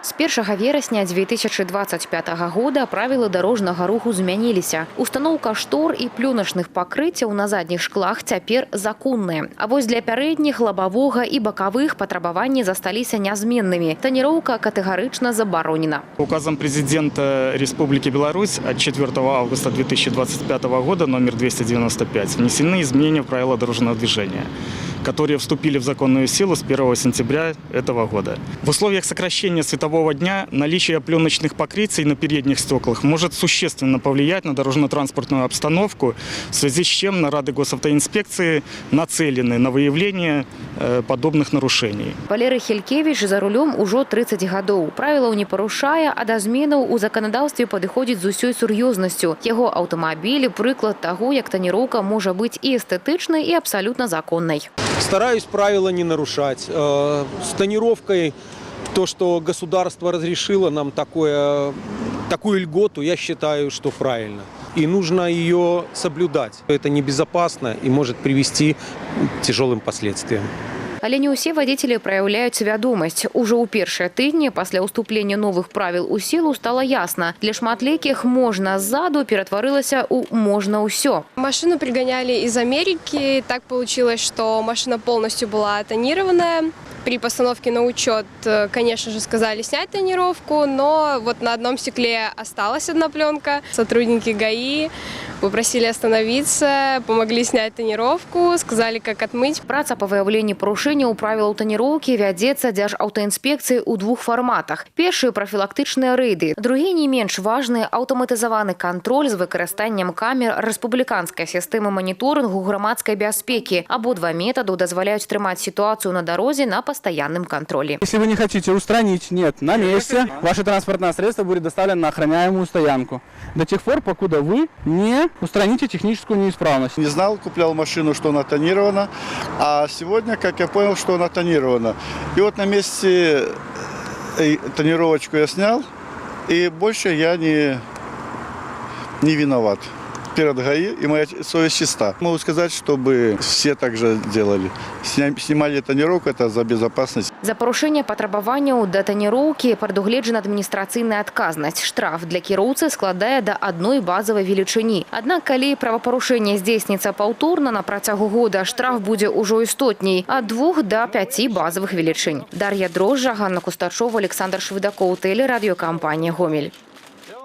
С 1 верасня 2025 года правила дорожнага руху змяніліся. Установка штор і плёначных пакрыццяў на задніх шклах цяпер законныя. А вось для пярэдніх, лабавога і бакавых патрабаванні засталіся нязменнымі. Таніроўка катэгарычна забаронена. Указом президента Республики Беларусь от 4 августа 2025 года номер 295 внесены изменения в правила дорожного движения, которые вступили в законную силу с 1 сентября этого года. В условиях сокращения светового дня наличие пленочных покрытий на передних стеклах может существенно повлиять на дорожно-транспортную обстановку, в связи с чем нарады госавтоинспекции нацелены на выявление подобных нарушений. Валерий Хелькевич за рулем уже 30 гадоў. Правілаў не парушае, а да зменаў у заканадаўстве падыходзіць з усёй сур'ёзнасцю. Яго аўтамабілі прыклад таго, як таніроўка можа быць і эстэтычнай, і абсолютно законнай. Стараюсь правила не нарушать. С тонировкой то, что государство разрешило нам такую льготу, я считаю, что правильно. И нужно ее соблюдать. Это небезопасно и может привести к тяжелым последствиям. Але не ўсе вадзіцелі праяўляюць свядомасць. Ужо ў першыя тыдні пасля ўступлення новых правіл у сілу стала ясна. Для шматлікіх «можна ззаду» ператварылася ў «можна ўсё». Машину пригоняли из Америки. Так получилось, что машина полностью была тонированная. При постановке на учет, конечно же, сказали снять тонировку, но вот на одном стекле осталась одна пленка. Сотрудники ГАИ попросили остановиться, помогли снять тонировку, сказали, как отмыть. Праца па выяўленні парушэнняў правілаў таніроўкі вядзецца дзяржаўтаінспекцыі ў двух фарматах. Першы – прафілактычныя рэйды. Другі не менш важны – аўтаматызаваны кантроль з выкарыстаннем камер рэспубліканскай сістэмы маніторынгу грамадскай бяспекі. Абодва метаду дазваляюць трымаць сітуацыю на дарозе на постоянном контроле. Если вы не хотите устранить, нет, на месте ваше транспортное средство будет доставлено на охраняемую стоянку. До тех пор, покуда вы не устраните техническую неисправность. Не знал, куплял машину, что она тонирована, а сегодня, как я понял, что она тонирована. И вот на месте тонировочку я снял, и больше я не виноват перед ГАИ, и моя совесть чиста. Могу сказать, чтобы все так же делали. Снимали тонировку, это за безопасность. За парушэнне патрабаванняў да таніроўкі прадугледжана адміністрацыйная адказнасць. Штраф для кіроўцы складае да адной базавай велічыні. Аднак, калі правапарушэнне здзейсніцца паўторна на працягу года, штраф будзе ўжо істотней – ад 2 да 5 базавых велічынь. Дар'я Дрожжа, Ганна Кустачова, Александр Швыдакоў, тэлерадыёкампанія «Гомель».